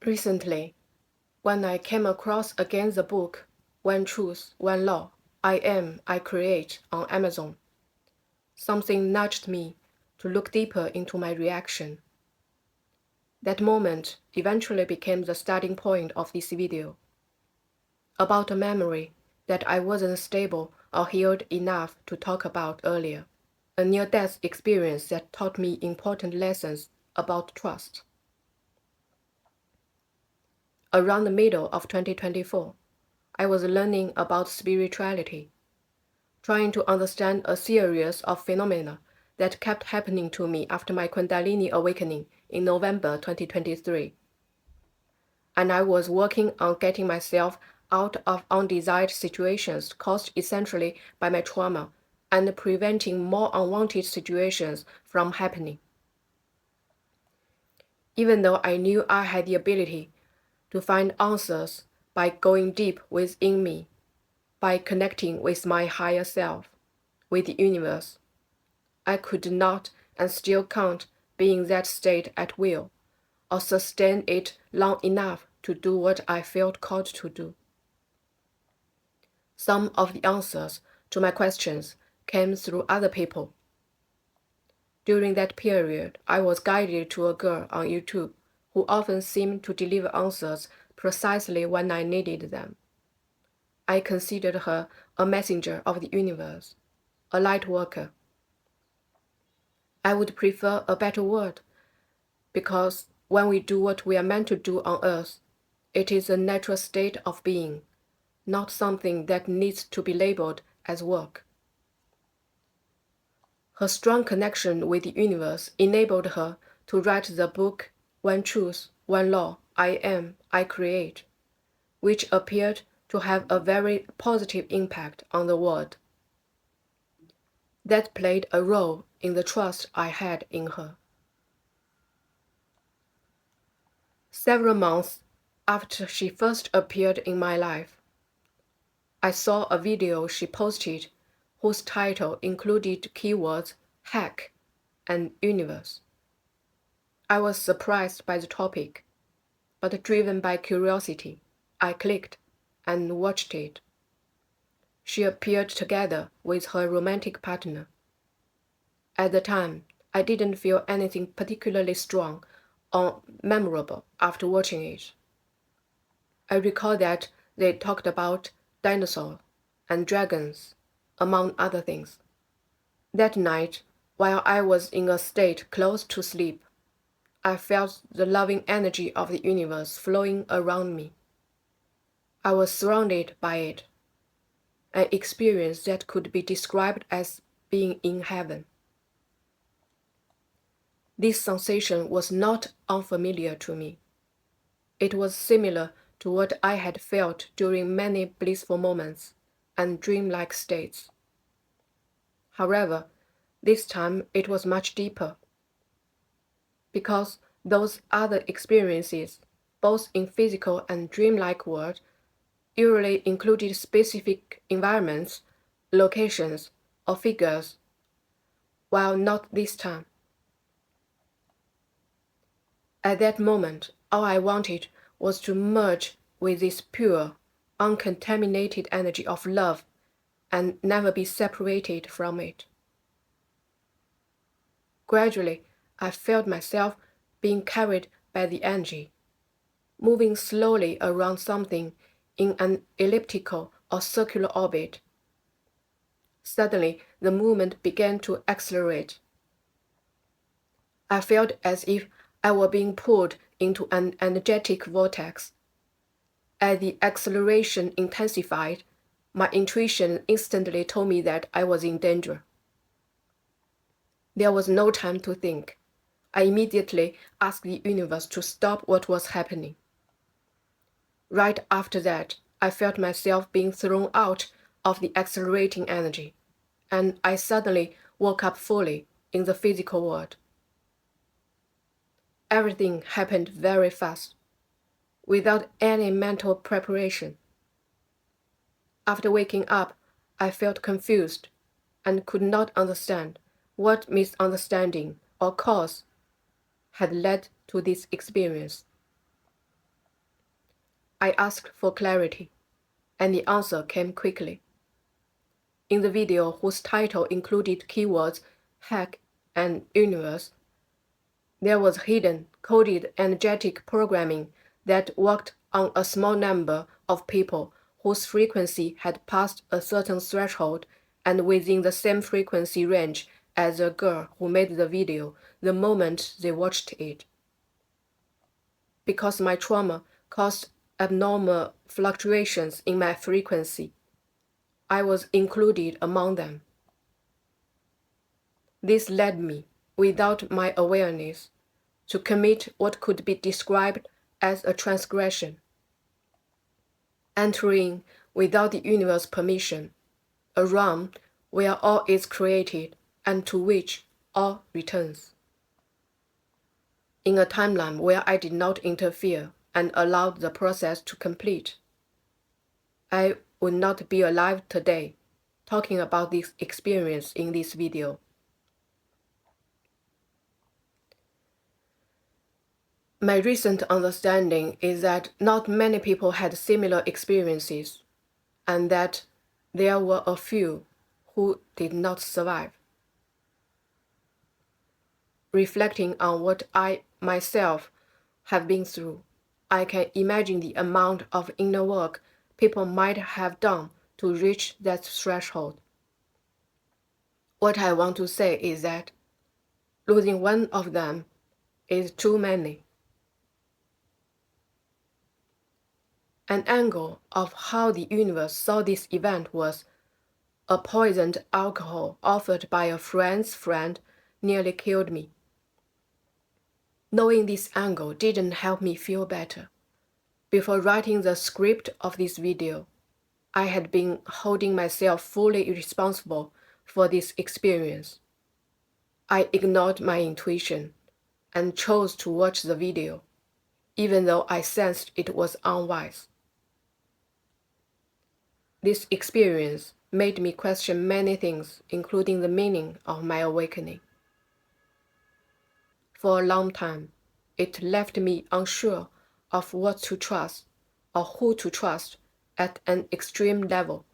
Recently, when I came across again the book One Truth, One Law, I Am, I Create on Amazon, something nudged me to look deeper into my reaction. That moment eventually became the starting point of this video, about a memory that I wasn't stable or healed enough to talk about earlier, a near-death experience that taught me important lessons about trust. Around the middle of 2024, I was learning about spirituality, trying to understand a series of phenomena that kept happening to me after my Kundalini awakening in November 2023. And I was working on getting myself out of undesired situations caused essentially by my trauma and preventing more unwanted situations from happening. Even though I knew I had the ability to find answers by going deep within me, by connecting with my higher self, with the universe, I could not and still can't be in that state at will, or sustain it long enough to do what I felt called to do. Some of the answers to my questions came through other people. During that period, I was guided to a girl on YouTube who often seemed to deliver answers precisely when I needed them. I considered her a messenger of the universe, a light worker. I would prefer a better word, because when we do what we are meant to do on earth, it is a natural state of being, not something that needs to be labeled as work. Her strong connection with the universe enabled her to write the book One Truth, One Law, I Am, I Create, which appeared to have a very positive impact on the world. That played a role in the trust I had in her. Several months after she first appeared in my life, I saw a video she posted whose title included keywords hack and universe. I was surprised by the topic, but driven by curiosity, I clicked and watched it. She appeared together with her romantic partner. At the time, I didn't feel anything particularly strong or memorable after watching it. I recall that they talked about dinosaurs and dragons, among other things. That night, while I was in a state close to sleep, I felt the loving energy of the universe flowing around me. I was surrounded by it, an experience that could be described as being in heaven. This sensation was not unfamiliar to me. It was similar to what I had felt during many blissful moments and dreamlike states. However, this time it was much deeper, because those other experiences, both in physical and dreamlike world, usually included specific environments, locations, or figures, while not this time. At that moment, all I wanted was to merge with this pure, uncontaminated energy of love and never be separated from it. Gradually, I felt myself being carried by the energy, moving slowly around something in an elliptical or circular orbit. Suddenly, the movement began to accelerate. I felt as if I were being pulled into an energetic vortex. As the acceleration intensified, my intuition instantly told me that I was in danger. There was no time to think. I immediately asked the universe to stop what was happening. Right after that, I felt myself being thrown out of the accelerating energy, and I suddenly woke up fully in the physical world. Everything happened very fast, without any mental preparation. After waking up, I felt confused and could not understand what misunderstanding or cause had led to this experience. I asked for clarity, and the answer came quickly. In the video, whose title included keywords hack and universe, there was hidden, coded energetic programming that worked on a small number of people whose frequency had passed a certain threshold and within the same frequency range as the girl who made the video the moment they watched it. Because my trauma caused abnormal fluctuations in my frequency, I was included among them. This led me, without my awareness, to commit what could be described as a transgression, entering, without the universe's permission, a realm where all is created and to which all returns. In a timeline where I did not interfere and allowed the process to complete, I would not be alive today talking about this experience in this video. My recent understanding is that not many people had similar experiences, and that there were a few who did not survive. Reflecting on what I myself have been through, I can imagine the amount of inner work people might have done to reach that threshold. What I want to say is that losing one of them is too many. An angle of how the universe saw this event was a poisoned alcohol offered by a friend's friend nearly killed me. Knowing this angle didn't help me feel better. Before writing the script of this video, I had been holding myself fully responsible for this experience. I ignored my intuition and chose to watch the video, even though I sensed it was unwise. This experience made me question many things, including the meaning of my awakening. For a long time, it left me unsure of what to trust or who to trust at an extreme level.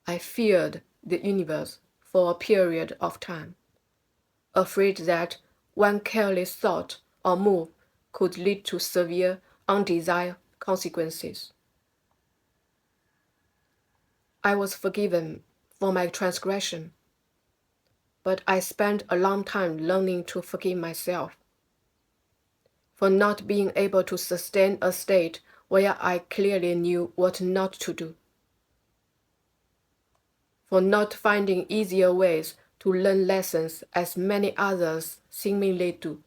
I feared the universe for a period of time, afraid that one careless thought or move could lead to severe, undesired consequences. I was forgiven for my transgression, but I spent a long time learning to forgive myself for not being able to sustain a state where I clearly knew what not to do, for not finding easier ways to learn lessons as many others seemingly do,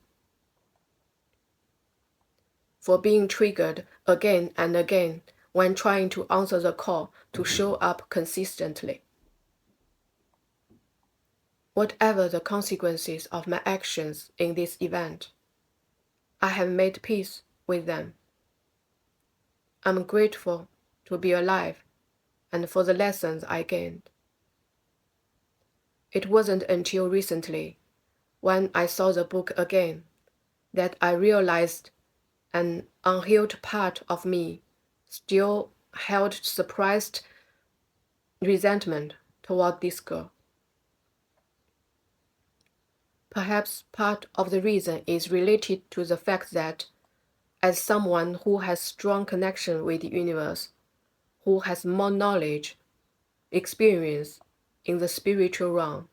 for being triggered again and again when trying to answer the call to show up consistently. Whatever the consequences of my actions in this event, I have made peace with them. I'm grateful to be alive and for the lessons I gained. It wasn't until recently, when I saw the book again, that I realized an unhealed part of me still held suppressed resentment toward this girl. Perhaps part of the reason is related to the fact that, as someone who has strong connection with the universe, who has more knowledge, experience in the spiritual realm,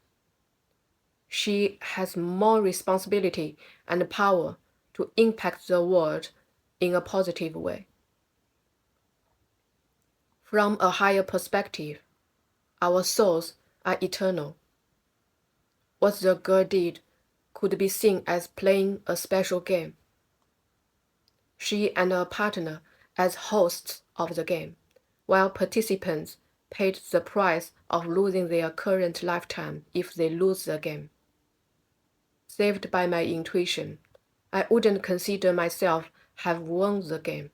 she has more responsibility and power to impact the world in a positive way. From a higher perspective, our souls are eternal. What the girl did could be seen as playing a special game. She and her partner as hosts of the game, while participants paid the price of losing their current lifetime if they lose the game. Saved by my intuition, I wouldn't consider myself have won the game.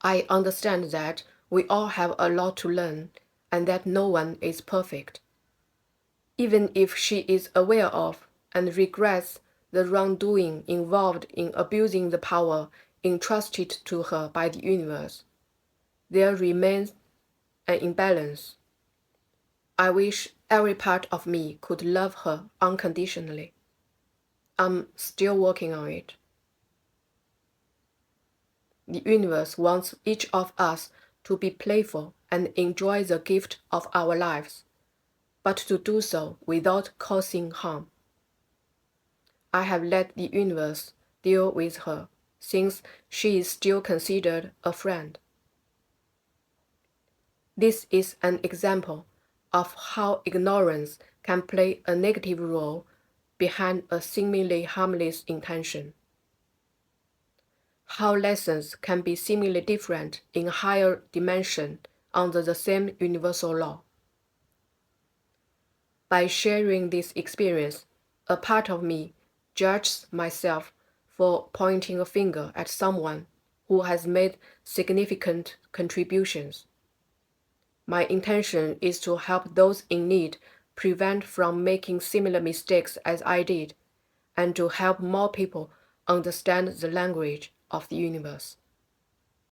I understand that we all have a lot to learn and that no one is perfect. Even if she is aware of and regrets the wrongdoing involved in abusing the power entrusted to her by the universe, there remains an imbalance. I wish every part of me could love her unconditionally. I'm still working on it. The universe wants each of us to be playful and enjoy the gift of our lives, but to do so without causing harm. I have let the universe deal with her, since she is still considered a friend. This is an example of how ignorance can play a negative role behind a seemingly harmless intention. How lessons can be seemingly different in higher dimension under the same universal law. By sharing this experience, a part of me judges myself for pointing a finger at someone who has made significant contributions. My intention is to help those in need prevent from making similar mistakes as I did, and to help more people understand the language of the universe.